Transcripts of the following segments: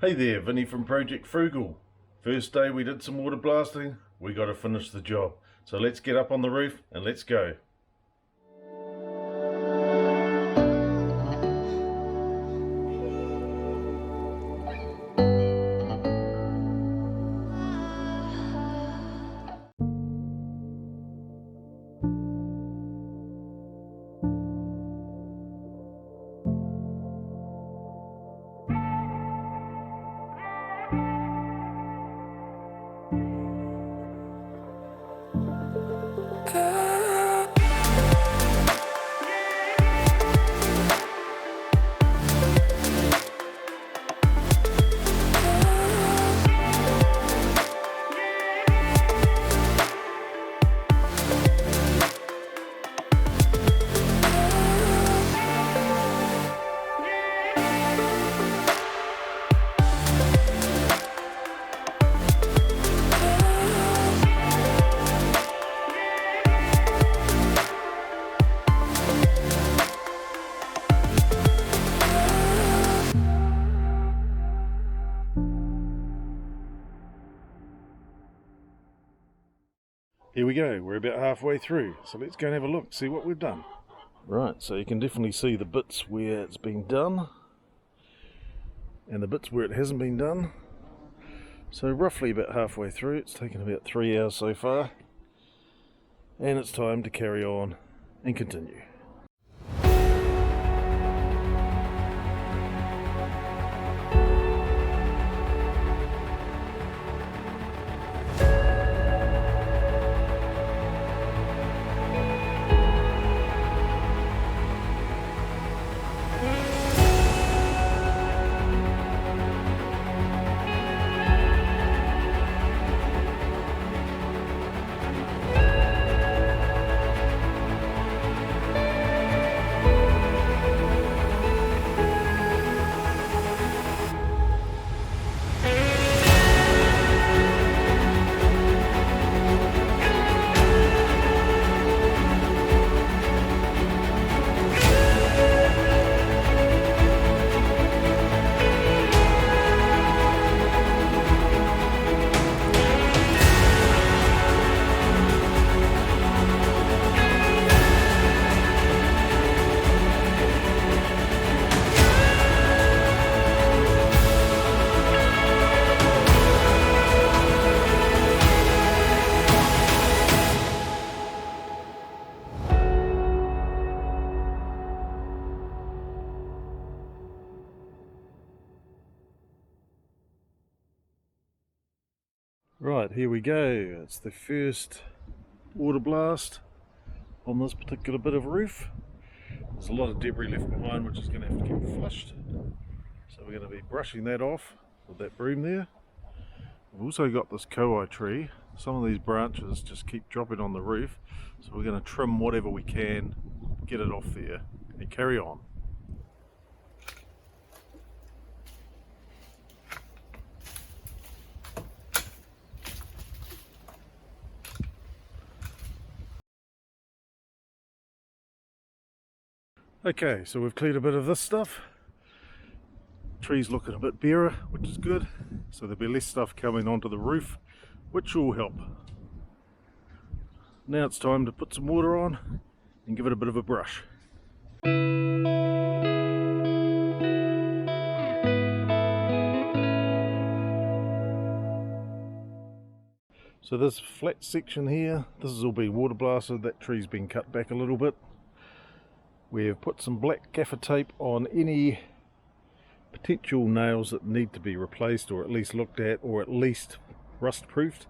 Hey there, Vinny from Project Frugal. First day we did some water blasting, we got to finish the job. So let's get up on the roof and let's go. Here we go, we're about halfway through, so let's go and have a look, see what we've done. Right, so you can definitely see the bits where it's been done and the bits where it hasn't been done. So roughly about halfway through, it's taken about 3 hours so far, and it's time to carry on and continue. Right, here we go. It's the first water blast on this particular bit of roof. There's a lot of debris left behind which is going to have to get flushed. So we're going to be brushing that off with that broom there. We've also got this kowai tree. Some of these branches just keep dropping on the roof. So we're going to trim whatever we can, get it off there and carry on. Okay, so we've cleared a bit of this stuff. Tree's looking a bit barer, which is good. So there'll be less stuff coming onto the roof, which will help. Now it's time to put some water on and give it a bit of a brush. So this flat section here, this has all been water blasted. That tree's been cut back a little bit. We've put some black gaffer tape on any potential nails that need to be replaced or at least looked at or at least rust proofed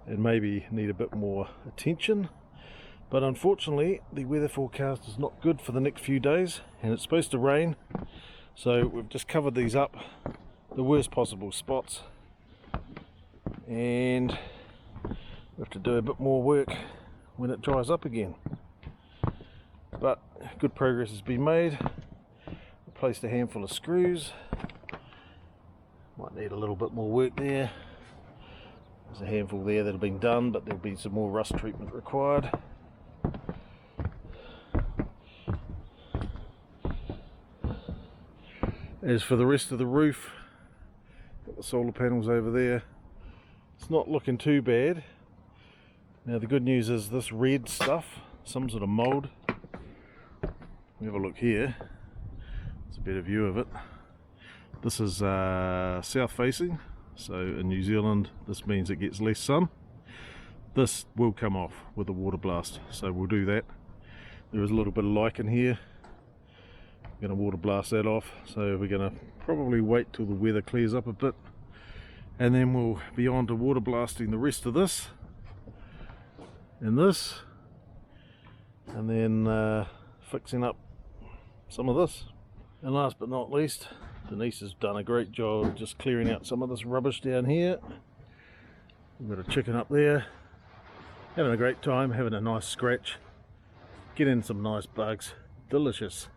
and maybe need a bit more attention. But unfortunately the weather forecast is not good for the next few days and it's supposed to rain, so we've just covered these up, the worst possible spots, and we have to do a bit more work when it dries up again. But good progress has been made. Replaced a handful of screws. Might need a little bit more work there. There's a handful there that have been done, but there'll be some more rust treatment required. As for the rest of the roof, Got the solar panels over there. It's not looking too bad. Now the good news is this red stuff, some sort of mould. We have a look here. It's a better view of it. This is south facing, so in New Zealand this means it gets less sun. This will come off with a water blast, so we'll do that. There is a little bit of lichen here. We're going to water blast that off, so we're going to probably wait till the weather clears up a bit, and then we'll be on to water blasting the rest of this and this, and then fixing up some of this. And last but not least, Denise has done a great job just clearing out some of this rubbish down here. We've got a chicken up there having a great time, having a nice scratch, getting some nice bugs. Delicious.